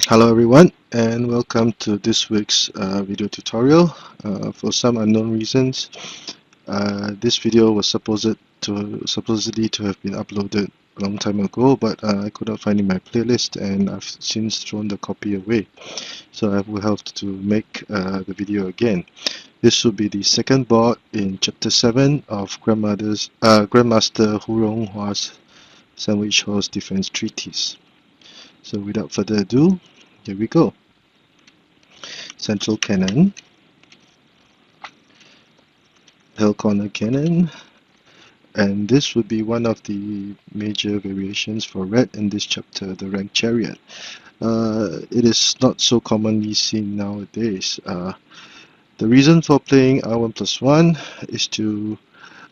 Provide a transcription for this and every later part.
Hello everyone, and welcome to this week's video tutorial. For some unknown reasons, this video was supposedly to have been uploaded a long time ago, but I could not find it in my playlist, and I've since thrown the copy away. So I will have to make the video again. This will be the second board in Chapter 7 of Grandmaster Ronghua Sandwich Horse Defense Treatise. So without further ado, here we go. Central cannon, hill corner cannon, and this would be one of the major variations for red in this chapter, the ranked chariot. It is not so commonly seen nowadays. The reason for playing R1 plus 1 is to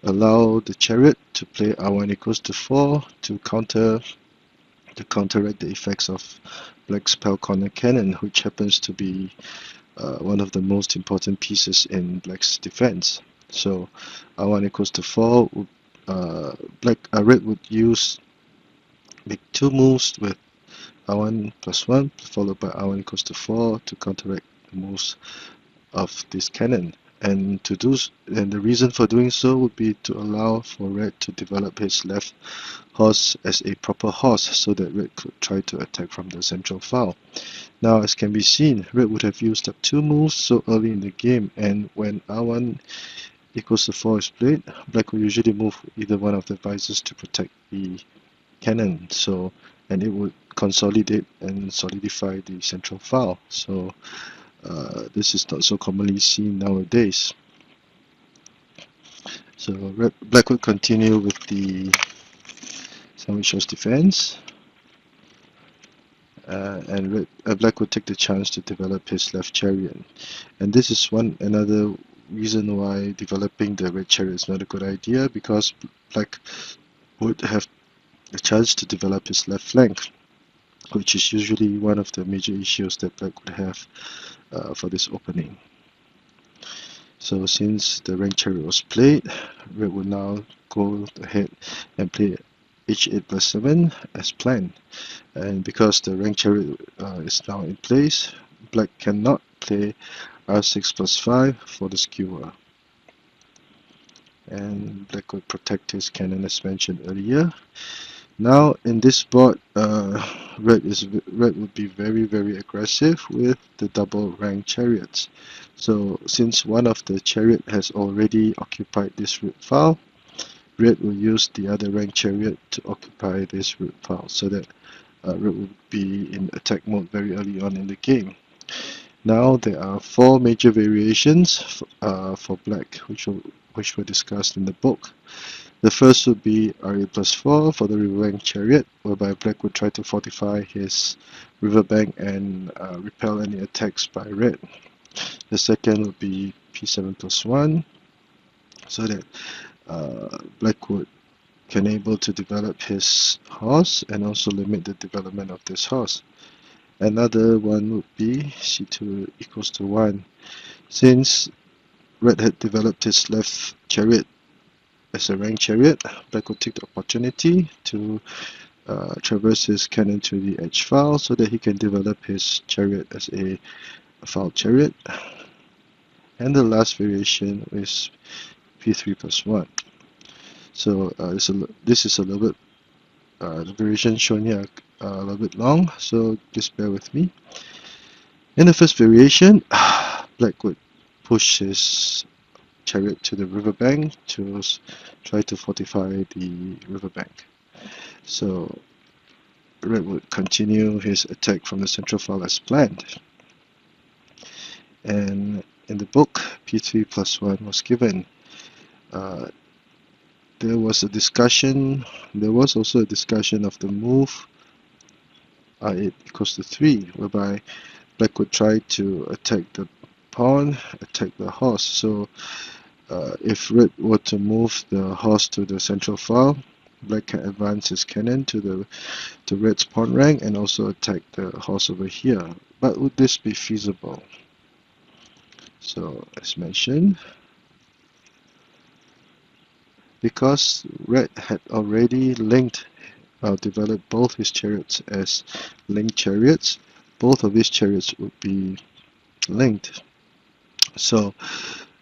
allow the chariot to play R1 equals to 4 to counteract the effects of black's pale corner cannon, which happens to be one of the most important pieces in black's defense. So R1 equals to 4, red would make two moves with R1 plus 1 followed by R1 equals to 4 to counteract the moves of this cannon. And the reason for doing so would be to allow for red to develop his left horse as a proper horse so that red could try to attack from the central file. Now, as can be seen, red would have used up two moves so early in the game, and when R1 equals to 4 is played, black will usually move either one of the visors to protect the cannon, and it would consolidate and solidify the central file. So this is not so commonly seen nowadays. So black would continue with the sandwich horse defense, and black would take the chance to develop his left chariot. And this is another reason why developing the red chariot is not a good idea, because black would have a chance to develop his left flank, which is usually one of the major issues that black would have for this opening. So since the ranked chariot was played, red will now go ahead and play h8 plus 7 as planned. And because the ranked chariot is now in place, black cannot play r6 plus 5 for the skewer. And black will protect his cannon as mentioned earlier. Now in this board, red would be very aggressive with the double ranked chariots. So since one of the chariot has already occupied this root file, red will use the other ranked chariot to occupy this root file, so that red will be in attack mode very early on in the game. Now there are four major variations for black, which were discussed in the book. The first would be r8 plus 4 for the riverbank chariot, whereby black would try to fortify his riverbank and repel any attacks by red. The second would be p7 plus 1, so that black can able to develop his horse and also limit the development of this horse. Another one would be c2 equals to 1. Since red had developed his left chariot as a ranked chariot, black would take the opportunity to traverse his cannon to the edge file so that he can develop his chariot as a file chariot. And the last variation is p3 plus 1. So this is a little bit, the variation shown here a little bit long, so please bear with me. In the first variation, black would push his chariot to the riverbank to try to fortify the riverbank. So red would continue his attack from the central file as planned. And in the book, p3 plus 1 was given. There was also a discussion of the move r8 equals to 3, whereby black would try to attack the pawn, attack the horse. So if red were to move the horse to the central file, black can advance his cannon to red's pawn rank and also attack the horse over here. But would this be feasible? So as mentioned, because red had already developed both his chariots as linked chariots, both of these chariots would be linked. So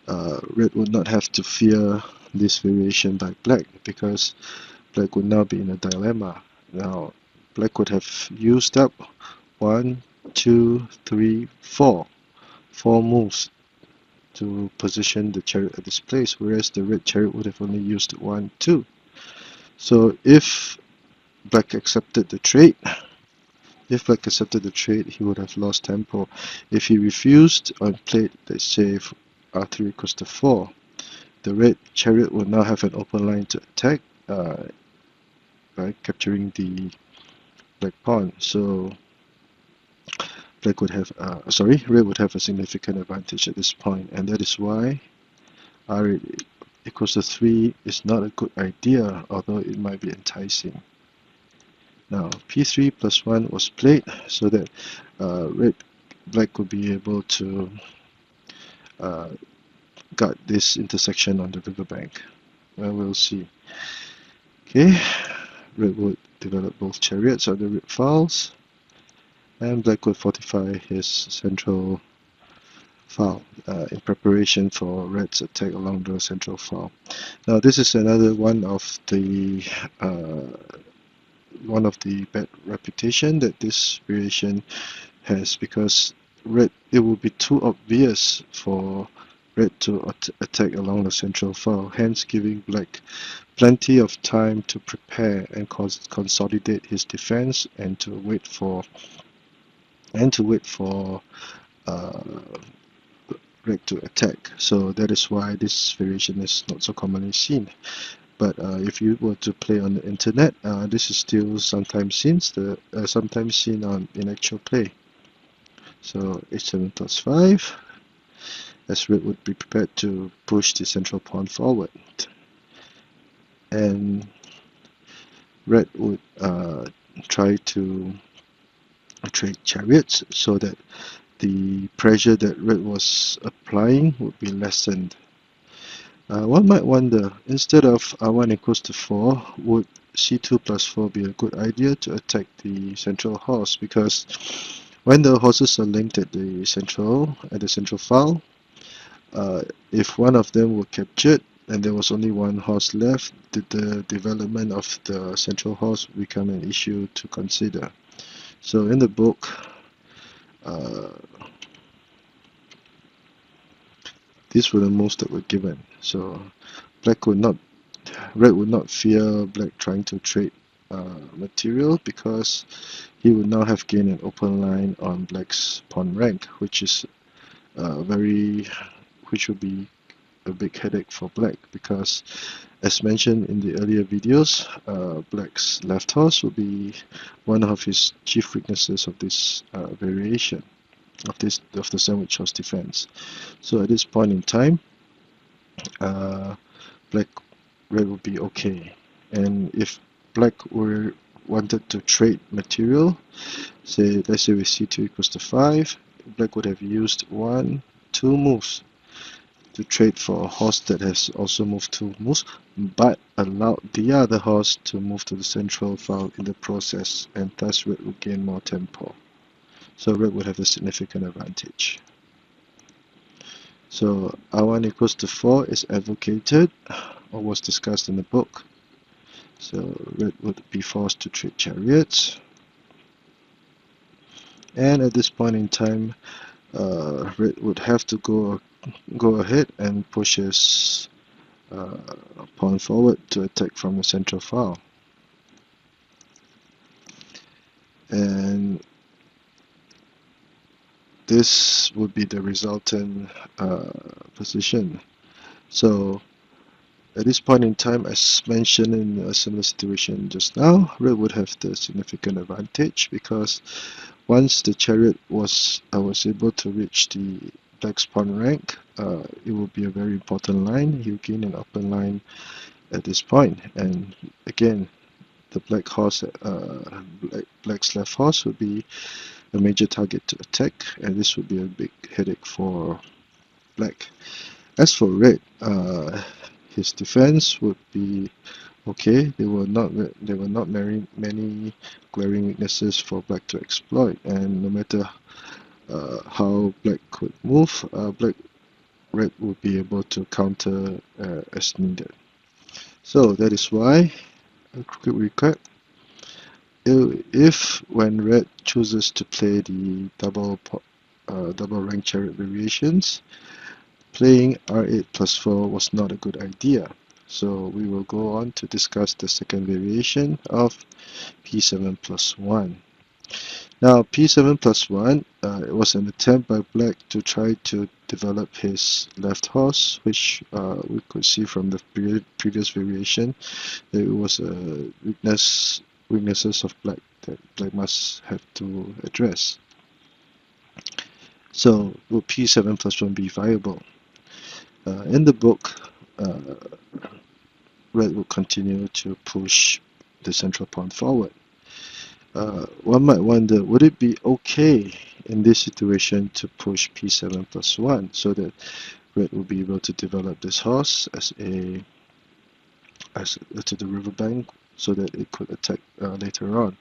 red would not have to fear this variation by black, because black would now be in a dilemma. Now black would have used up 1, 2, 3, 4 moves to position the chariot at this place, whereas the red chariot would have only used 1, 2. So if black accepted the trade, he would have lost tempo. If he refused or played, let's say, r3 equals to 4, the red chariot would now have an open line to attack by capturing the black pawn. So red would have a significant advantage at this point, and that is why r equals to 3 is not a good idea, although it might be enticing. Now p3 plus 1 was played so that black would be able to guard this intersection on the riverbank. Well, we'll see. Okay, red would develop both chariots on the red files, and black would fortify his central file in preparation for red's attack along the central file. Now this is another one of the bad reputation that this variation has, because it will be too obvious for red to attack along the central file, hence giving black plenty of time to prepare and consolidate his defense, and to wait for red to attack. So that is why this variation is not so commonly seen. But if you were to play on the internet, this is still sometimes seen in actual play. So h7 plus 5, as red would be prepared to push the central pawn forward, and red would try to trade chariots so that the pressure that red was applying would be lessened. One might wonder, instead of r1 equals to 4, would c2 plus 4 be a good idea to attack the central horse? Because when the horses are linked at the central file, if one of them were captured and there was only one horse left, the development of the central horse would become an issue to consider. So in the book, these were the moves that were given. So red would not fear black trying to trade material, because he would now have gained an open line on black's pawn rank, which would be a big headache for black, because as mentioned in the earlier videos, black's left horse will be one of his chief weaknesses of this variation of the sandwich horse defense. So at this point in time, red would be okay, and if black wanted to trade material, let's say with c2 equals to 5, black would have used 1, 2 moves to trade for a horse that has also moved 2 moves, but allowed the other horse to move to the central file in the process, and thus red would gain more tempo. So red would have a significant advantage. So r1 equals to 4 is advocated, or was discussed in the book. So red would be forced to trade chariots, and at this point in time, red would have to go ahead and push his pawn forward to attack from the central file. And this would be the resultant position. So at this point in time, as mentioned in a similar situation just now, red would have the significant advantage, because once the chariot was able to reach the black's pawn rank, it will be a very important line. He'll gain an open line at this point, and again, the black's left horse would be a major target to attack, and this would be a big headache for black. As for red, his defense would be Okay, there were not many glaring weaknesses for black to exploit, and no matter how black could move, red would be able to counter as needed. So that is why, a quick recap, if when red chooses to play the double ranked chariot variations, playing r8 plus 4 was not a good idea. So we will go on to discuss the second variation of p7 plus 1. Now p7 plus 1 it was an attempt by black to try to develop his left horse, which we could see from the previous variation that it was a weaknesses of black that black must have to address. So will p7 plus 1 be viable? In the book, red will continue to push the central pawn forward. One might wonder, would it be okay in this situation to push p7 plus 1 so that red will be able to develop this horse to the riverbank so that it could attack later on?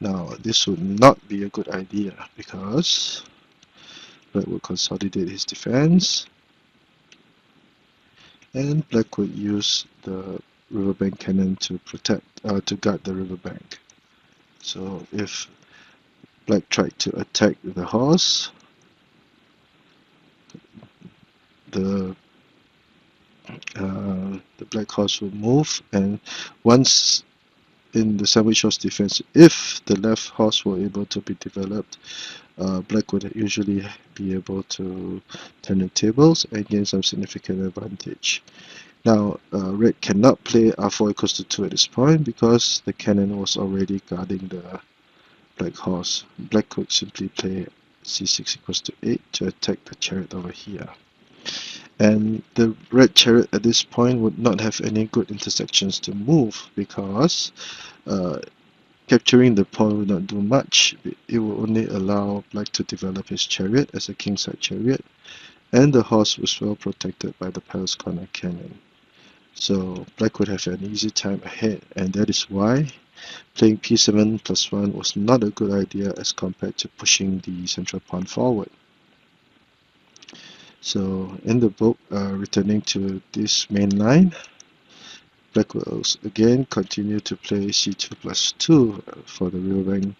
Now, this would not be a good idea because red will consolidate his defense, and black would use the riverbank cannon to guard the riverbank. So if black tried to attack the horse, the black horse will move, and once in the sandwich horse defense, if the left horse were able to be developed, black would usually be able to turn the tables and gain some significant advantage. Now, red cannot play r4 equals to 2 at this point because the cannon was already guarding the black horse. Black could simply play c6 equals to 8 to attack the chariot over here. And the red chariot at this point would not have any good intersections to move because capturing the pawn would not do much. It will only allow black to develop his chariot as a kingside chariot, and the horse was well protected by the palace corner cannon. So black would have an easy time ahead, and that is why playing p7 plus 1 was not a good idea as compared to pushing the central pawn forward. So in the book, returning to this main line, black will again continue to play c2 plus 2 for the riverbank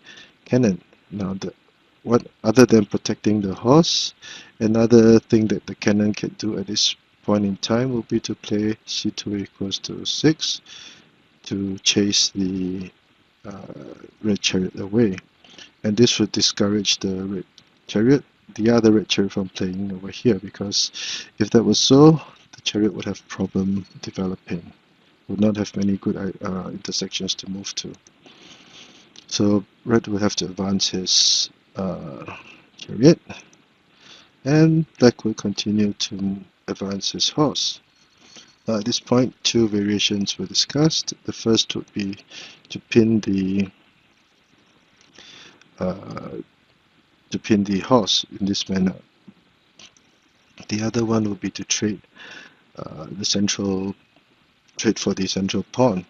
cannon. Now, what other than protecting the horse, another thing that the cannon can do at this point in time will be to play c2 equals to 6 to chase the red chariot away, and this would discourage the other red chariot from playing over here, because if that was so, the chariot would have problem developing, would not have many good intersections to move to. So red will have to advance his chariot, and black will continue to advance his horse. Now at this point, two variations were discussed. The first would be to pin the horse in this manner. The other one would be to trade for the central pawn.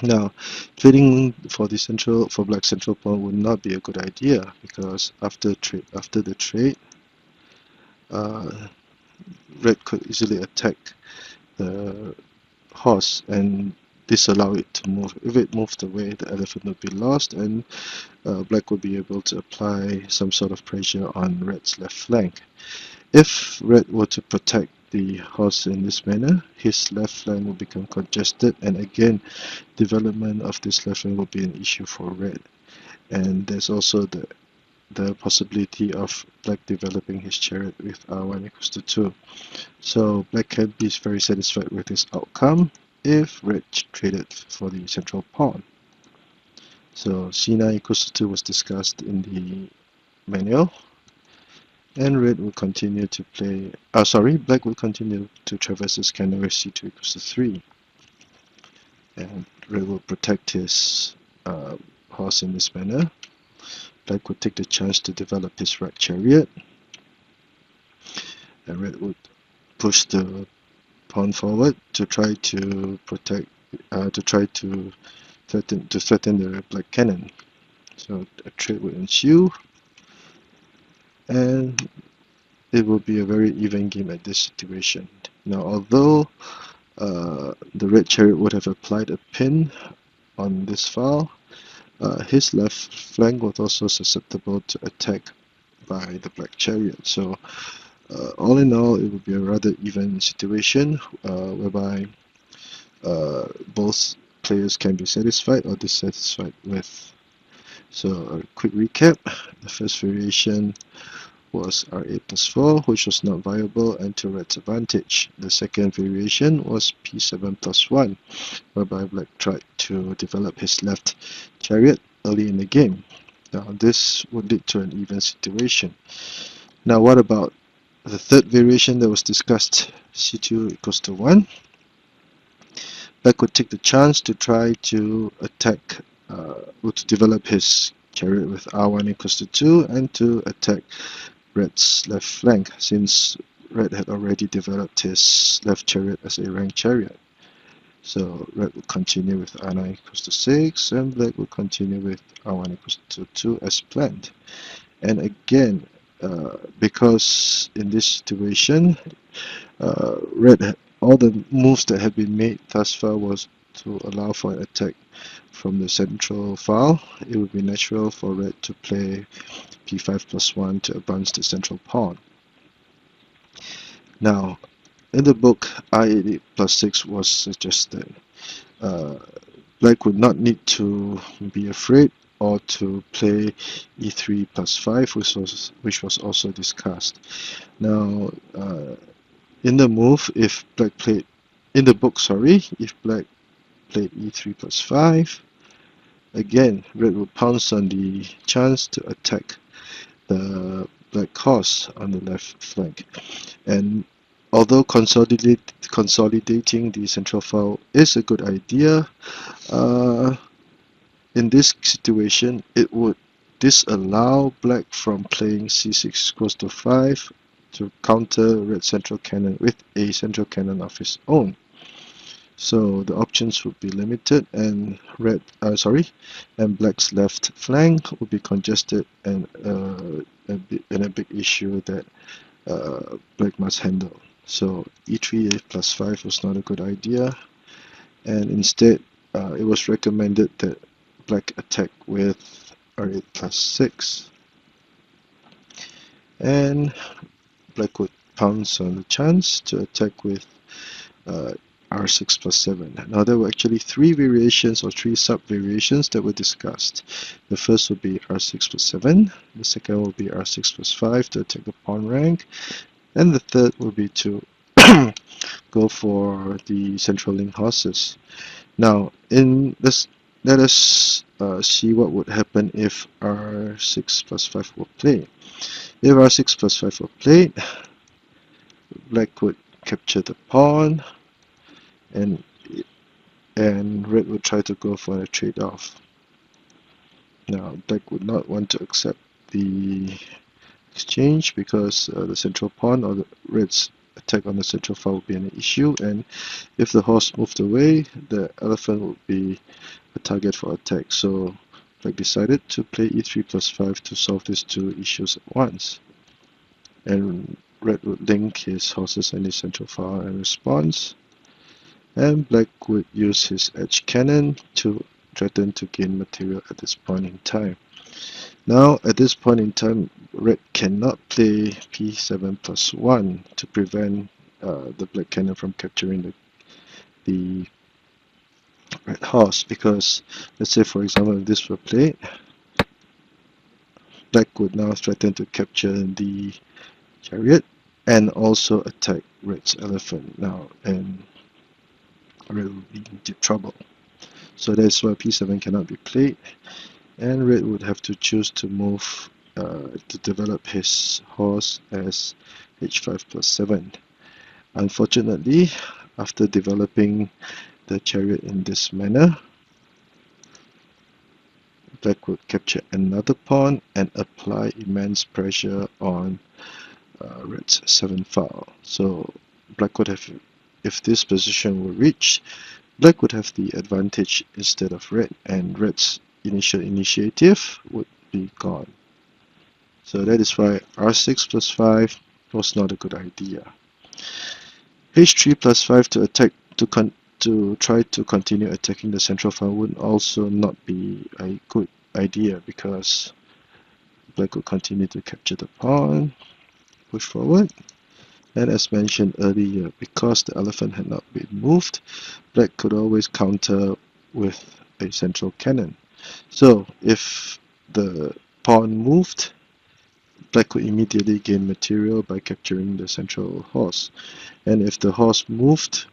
Now, trading for black central pawn would not be a good idea, because after the trade, red could easily attack the horse and disallow it to move. If it moved away, the elephant would be lost, and black would be able to apply some sort of pressure on red's left flank. If red were to protect the horse in this manner, his left flank will become congested, and again, development of this left flank will be an issue for red. And there's also the possibility of black developing his chariot with r1 equals to 2. So black can be very satisfied with this outcome if red traded for the central pawn. So c9 equals to 2 was discussed in the manual, and red will continue to play, black will continue to traverse his cannon with c2 equals to 3. And red will protect his horse in this manner. Black would take the chance to develop his right chariot, and red would push the pawn forward to try to protect, to try to threaten the black cannon. So a trade will ensue, and it will be a very even game at this situation. Now, although the red chariot would have applied a pin on this file, his left flank was also susceptible to attack by the black chariot. So all in all, it would be a rather even situation whereby both players can be satisfied or dissatisfied with. So a quick recap: the first variation was r8 plus 4, which was not viable and to red's advantage. The second variation was p7 plus 1, whereby black tried to develop his left chariot early in the game. Now this would lead to an even situation. Now what about the third variation that was discussed, c2 equals to 1? Black would take the chance to try to attack, or to develop his chariot with r1 equals to 2 and to attack red's left flank, since red had already developed his left chariot as a ranked chariot. So red would continue with r9 equals to 6 and black would continue with r1 equals to 2 as planned. And again, because in this situation, all the moves that had been made thus far was to allow for an attack from the central file. It would be natural for red to play p5 plus 1 to advance the central pawn. Now, in the book, i8 plus 6 was suggested. Black would not need to be afraid or to play e3 plus 5, which was also discussed. Now, in the move, if black played, in the book, sorry, if black played e3 plus 5, again, red would pounce on the chance to attack the black horse on the left flank. And although consolidating the central file is a good idea, in this situation, it would disallow black from playing c6 equals to 5 to counter red central cannon with a central cannon of his own. So the options would be limited, and black's left flank would be congested, and a big issue that black must handle. So e3 plus 5 was not a good idea, and instead it was recommended that black attack with r8 plus 6, and black would pounce on the chance to attack with r6 plus 7. Now there were actually three variations or three sub-variations that were discussed. The first would be r6 plus 7, the second would be r6 plus 5 to attack the pawn rank, and the third would be to go for the central link horses. Now in this, let us see what would happen if r6 plus 5 were played. If r6 plus 5 were played, black would capture the pawn, and red would try to go for a trade-off. Now black would not want to accept the exchange because the central pawn or the red's attack on the central file would be an issue, and if the horse moved away, the elephant would be a target for attack. So black decided to play e3 plus 5 to solve these two issues at once, and red would link his horses and his central file in response, and black would use his edge cannon to threaten to gain material at this point in time. Now at this point in time, red cannot play p7 plus 1 to prevent the black cannon from capturing the red horse, because let's say for example if this were played, black would now threaten to capture the chariot and also attack red's elephant now, and red will be in deep trouble. So that's why p7 cannot be played, and red would have to choose to move to develop his horse as h5 plus 7. Unfortunately, after developing the chariot in this manner, black would capture another pawn and apply immense pressure on red's 7th file. So black would have if this position were reached, black would have the advantage instead of red, and red's initial initiative would be gone. So that is why r6 plus 5 was not a good idea. h3 plus 5 to attack to try to continue attacking the central file would also not be a good idea, because black would continue to capture the pawn, push forward, and as mentioned earlier, because the elephant had not been moved, black could always counter with a central cannon. So if the pawn moved, black could immediately gain material by capturing the central horse. And if the horse moved,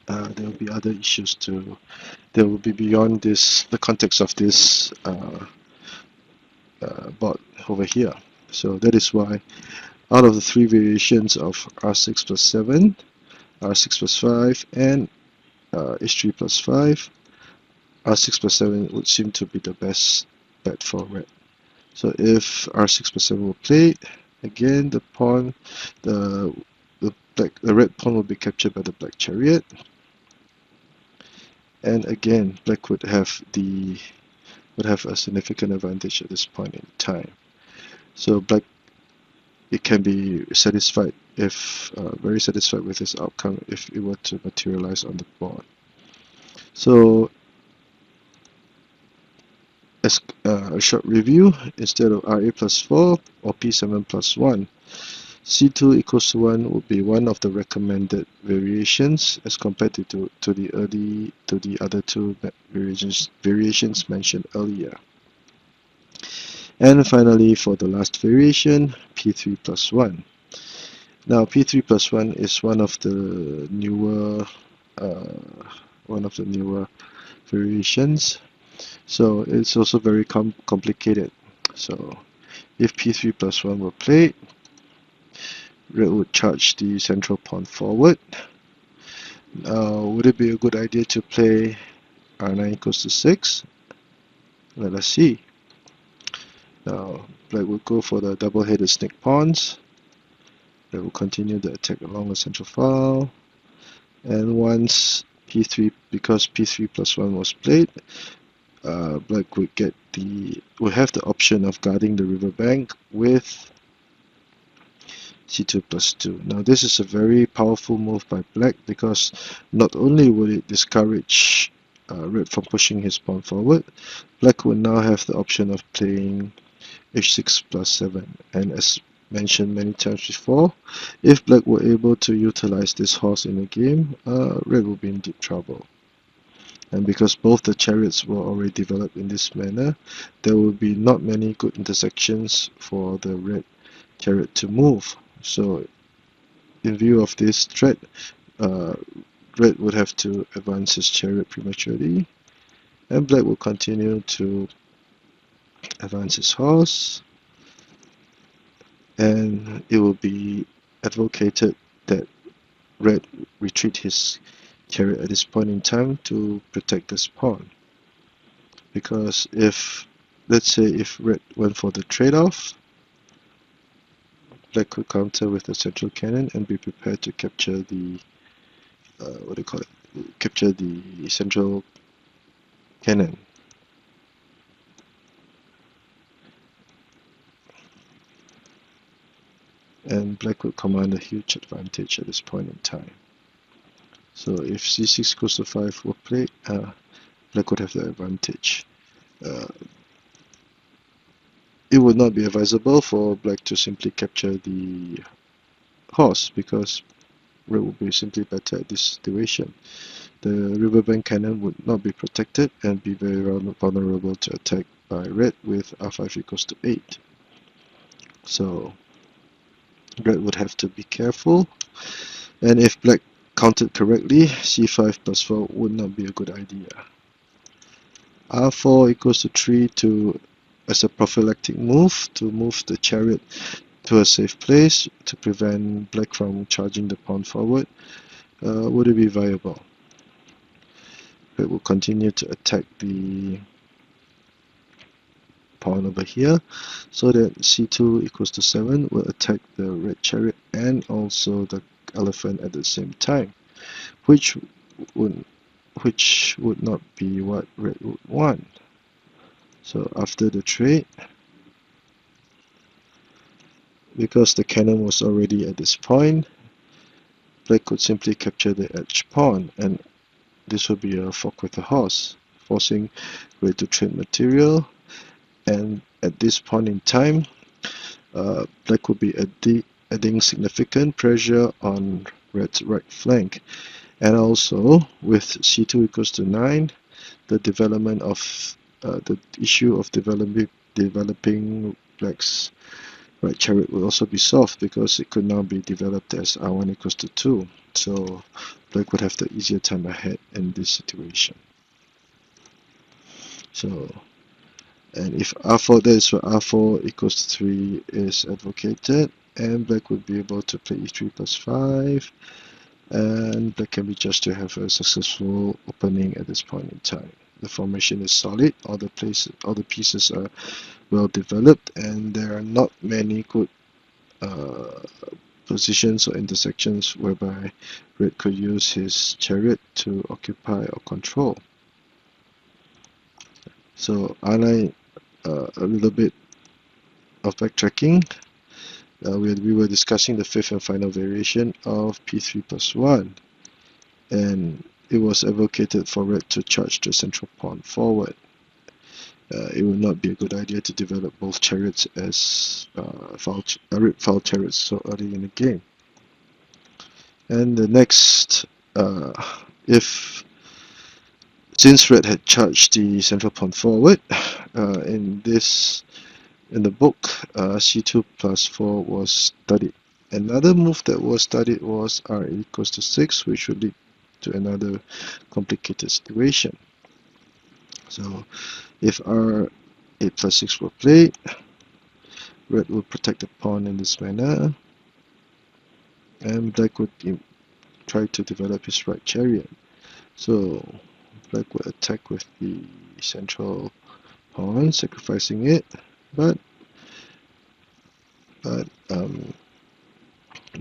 there will be other issues too. There will be beyond this, the context of this board over here. So that is why out of the three variations of r6 plus 7, r6 plus 5, and h3 plus 5, r6 plus 7 would seem to be the best bet for red. So if r6 plus 7 were played, again the pawn, the red pawn will be captured by the black chariot, and again black would have a significant advantage at this point in time. So black, it can be satisfied if very satisfied with this outcome if it were to materialize on the board. So as a short review, instead of RA plus 4 or P7 plus 1, C2 equals to 1 would be one of the recommended variations as compared to the other two variations mentioned earlier. And finally, for the last variation, P3 plus 1. Now, P3 plus 1 is one of the newer variations. So it's also very complicated. So if P3 plus 1 were played, red would charge the central pawn forward. Would it be a good idea to play R9 equals to 6? Let us see. Now black will go for the double-headed snake pawns. Red will continue the attack along the central file. And once P3, because P3 plus 1 was played, black would have the option of guarding the riverbank with C2 plus 2. Now this is a very powerful move by black, because not only would it discourage red from pushing his pawn forward, black would now have the option of playing h6 plus 7. And as mentioned many times before, if black were able to utilize this horse in a game, red will be in deep trouble. And because both the chariots were already developed in this manner, there will be not many good intersections for the red chariot to move. So in view of this threat, red would have to advance his chariot prematurely, and black will continue to advance his horse, and it will be advocated that red retreat his chariot at this point in time to protect this pawn. Because if, let's say, if red went for the trade-off, black could counter with the central cannon and be prepared to capture the capture the central cannon. And black would command a huge advantage at this point in time. So if c6 equals to 5 were played, black would have the advantage. It would not be advisable for black to simply capture the horse, because red would be simply better at this situation. The riverbank cannon would not be protected and be very vulnerable to attack by red with r5 equals to 8. So red would have to be careful, and if black counted correctly, c5 plus 4 would not be a good idea. r4 equals to 3 as a prophylactic move to move the chariot to a safe place to prevent black from charging the pawn forward. Would it be viable? Red will continue to attack the pawn over here, so that c2 equals to 7 will attack the red chariot and also the elephant at the same time, which would not be what red would want. So after the trade, because the cannon was already at this point, black could simply capture the edge pawn, and this would be a fork with a horse, forcing red to trade material. And at this point in time, black would be adding significant pressure on red's right flank. And also, with c2 equals to 9, the development of the issue of developing black's right chariot will also be solved, because it could now be developed as r1 equals to 2. So black would have the easier time ahead in this situation. So, and if r4, that is where r4 equals to 3 is advocated, and black would be able to play e3 plus 5, and black can be judged to have a successful opening at this point in time. The formation is solid, all the pieces are well developed, and there are not many good positions or intersections whereby red could use his chariot to occupy or control. So R9, a little bit of backtracking. We were discussing the fifth and final variation of p3 plus 1, and it was advocated for red to charge the central pawn forward. It would not be a good idea to develop both chariots as red file chariots so early in the game. And the next, since red had charged the central pawn forward, in the book, c2 plus 4 was studied. Another move that was studied was r equals to 6, which would lead to another complicated situation. So if r8 plus 6 were played, red would protect the pawn in this manner, and black would try to develop his right chariot. So black would attack with the central pawn, sacrificing it, but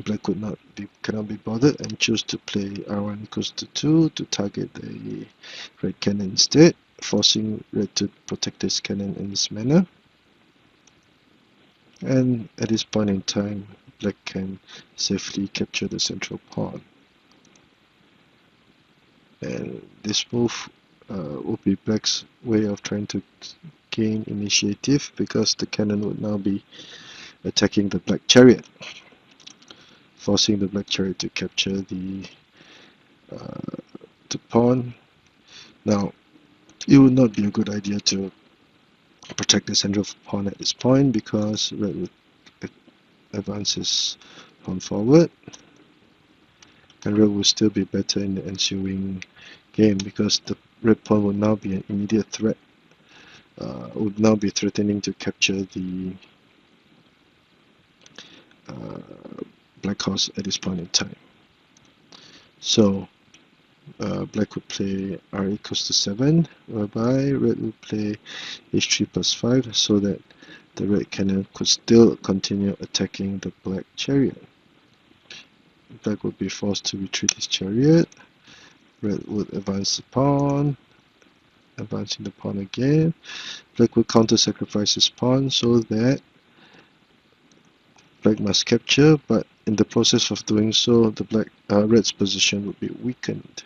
black cannot be bothered and choose to play r1 equals to 2 to target the red cannon instead, forcing red to protect his cannon in this manner. And at this point in time, black can safely capture the central pawn. And this move would be black's way of trying to gain initiative, because the cannon would now be attacking the black chariot, forcing the black chariot to capture the pawn. Now, it would not be a good idea to protect the central pawn at this point, because red would advance his pawn forward, and red would still be better in the ensuing game, because the red pawn would now be an immediate threat, would now be threatening to capture the black horse at this point in time. So black would play r equals to 7, whereby red would play h3 plus 5, so that the red cannon could still continue attacking the black chariot. Black would be forced to retreat his chariot. Red would advance the pawn, advancing the pawn again. Black would counter-sacrifice his pawn, so that black must capture, but in the process of doing so, the red's position would be weakened,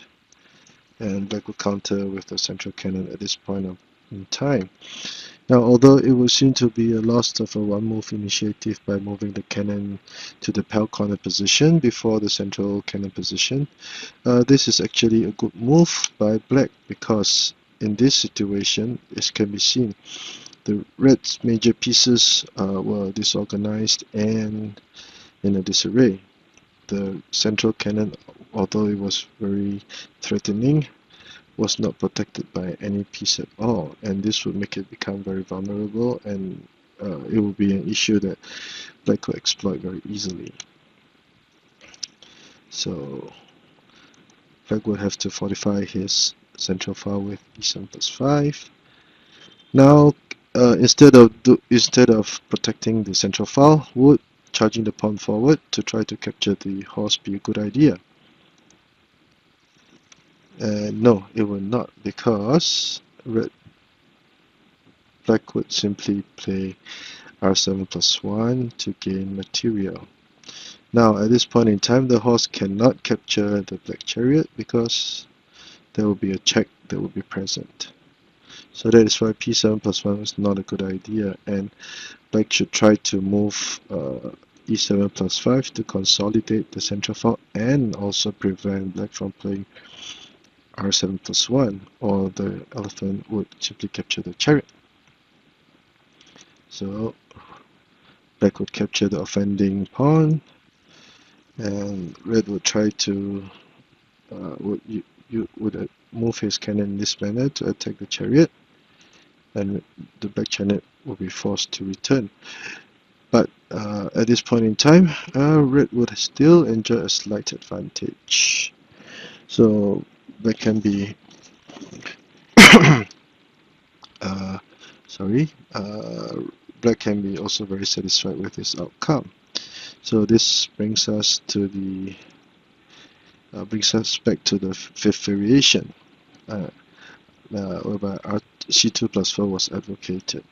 and black would counter with the central cannon at this point in time. Now, although it would seem to be a loss of a one-move initiative by moving the cannon to the pal corner position before the central cannon position, this is actually a good move by black, because in this situation, as can be seen, the red's major pieces were disorganized and in a disarray. The central cannon, although it was very threatening, was not protected by any piece at all, and this would make it become very vulnerable, and it would be an issue that black could exploit very easily. So black would have to fortify his central file with e7 plus 5. Now instead of protecting the central file, would charging the pawn forward to try to capture the horse be a good idea? No, it will not, because black would simply play r7 plus 1 to gain material. Now, at this point in time, the horse cannot capture the black chariot because there will be a check that will be present. So that is why p7 plus 1 is not a good idea, and black should try to move e7 plus 5 to consolidate the central file and also prevent black from playing r7 plus 1, or the elephant would simply capture the chariot. So black would capture the offending pawn, and red would try to would move his cannon in this manner to attack the chariot, and the black chariot will be forced to return. But at this point in time, red would still enjoy a slight advantage. So there can be black can be also very satisfied with this outcome. So this brings us to the back to the fifth variation, whereby c2 plus 4 was advocated,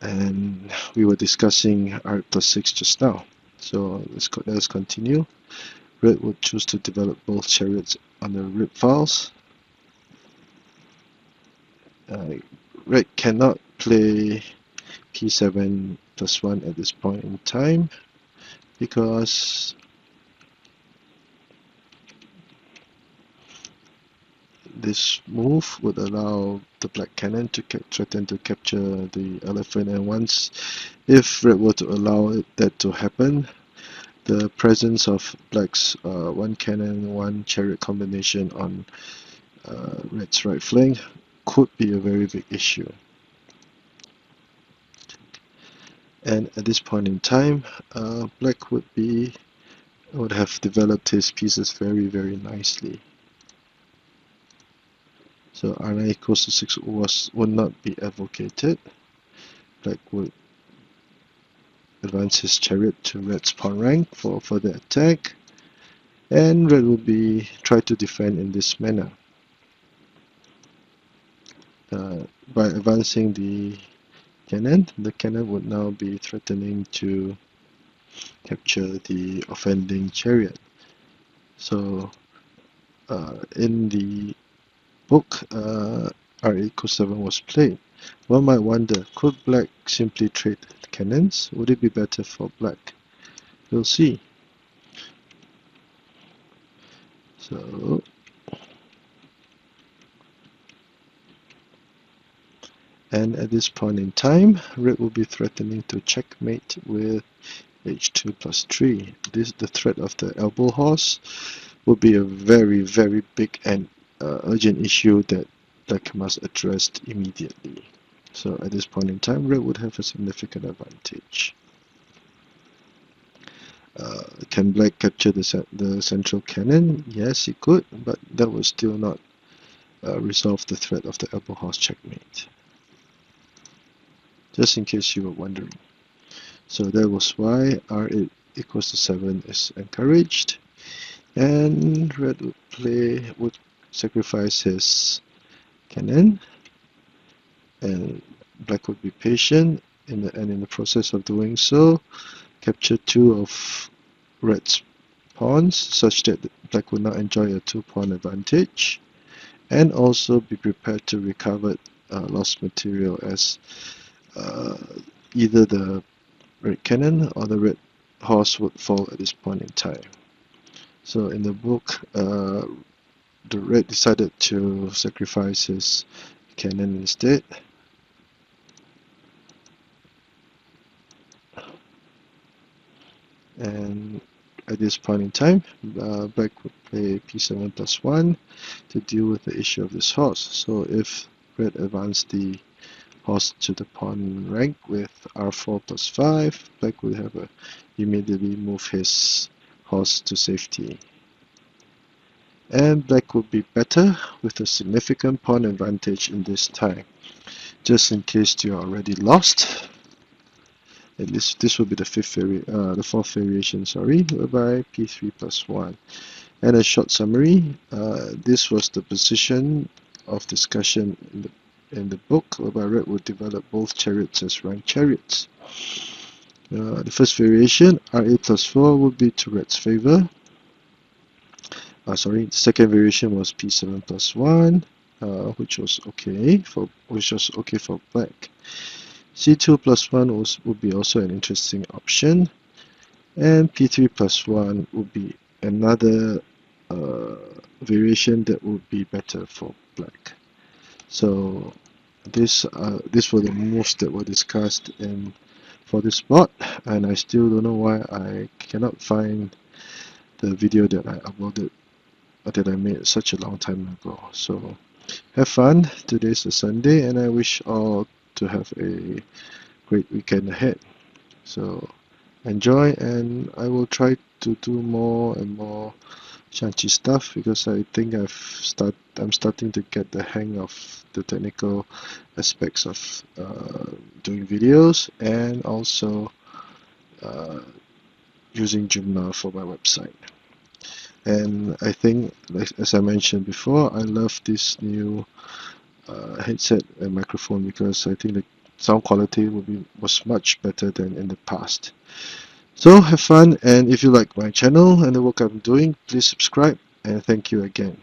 and we were discussing r plus 6 just now. So let's continue. Red would choose to develop both chariots on the rib files. Red cannot play p7 plus 1 at this point in time because this move would allow the black cannon to threaten to capture the elephant, and once, if red were to allow that to happen, the presence of black's one cannon, one chariot combination on red's right flank could be a very big issue. And at this point in time, black would have developed his pieces very, very nicely. So r9 equals to 6 would not be advocated. Black would advance his chariot to red's pawn rank for further attack, and red will try to defend in this manner. By advancing the cannon would now be threatening to capture the offending chariot. So in the book, r equals 7 was played. One might wonder, could black simply trade cannons? Would it be better for black? We'll see. So and at this point in time, red will be threatening to checkmate with h2 plus 3. The threat of the elbow horse will be a very, very big and urgent issue that black must address immediately. So at this point in time, red would have a significant advantage. Can black capture the central cannon? Yes, he could, but that would still not resolve the threat of the elbow horse checkmate. Just in case you were wondering. So that was why r8 equals to 7 is encouraged, and red would sacrifice his cannon, and black would be patient, and in the process of doing so, capture 2 of red's pawns, such that black would not enjoy a 2-pawn advantage, and also be prepared to recover lost material, as either the red cannon or the red horse would fall at this point in time. So in the book, the red decided to sacrifice his cannon instead. And at this point in time, black would play p7 plus 1 to deal with the issue of this horse. So if red advanced the horse to the pawn rank with r4 plus 5, black would have immediately move his horse to safety. And black would be better with a significant pawn advantage in this time. Just in case you are already lost, at least this will be the fourth variation, sorry, whereby P3 plus 1. And a short summary, this was the position of discussion in the book, whereby Red would develop both chariots as ranked chariots. The first variation, RA plus 4, would be to Red's favor. The second variation was P7 plus 1, which was okay for Black. C2 plus 1 would be also an interesting option, and P3 plus 1 would be another variation that would be better for Black. So these were the moves that were discussed for this spot, and I still don't know why I cannot find the video that I uploaded that I made such a long time ago. So have fun. Today's a Sunday, and I wish all to have a great weekend ahead. So enjoy, and I will try to do more and more Xiangqi stuff, because I think I'm starting to get the hang of the technical aspects of doing videos, and also using Joomla for my website. And I think, as I mentioned before, I love this new headset and microphone, because I think the sound quality was much better than in the past. So have fun, and if you like my channel and the work I'm doing, please subscribe, and thank you again.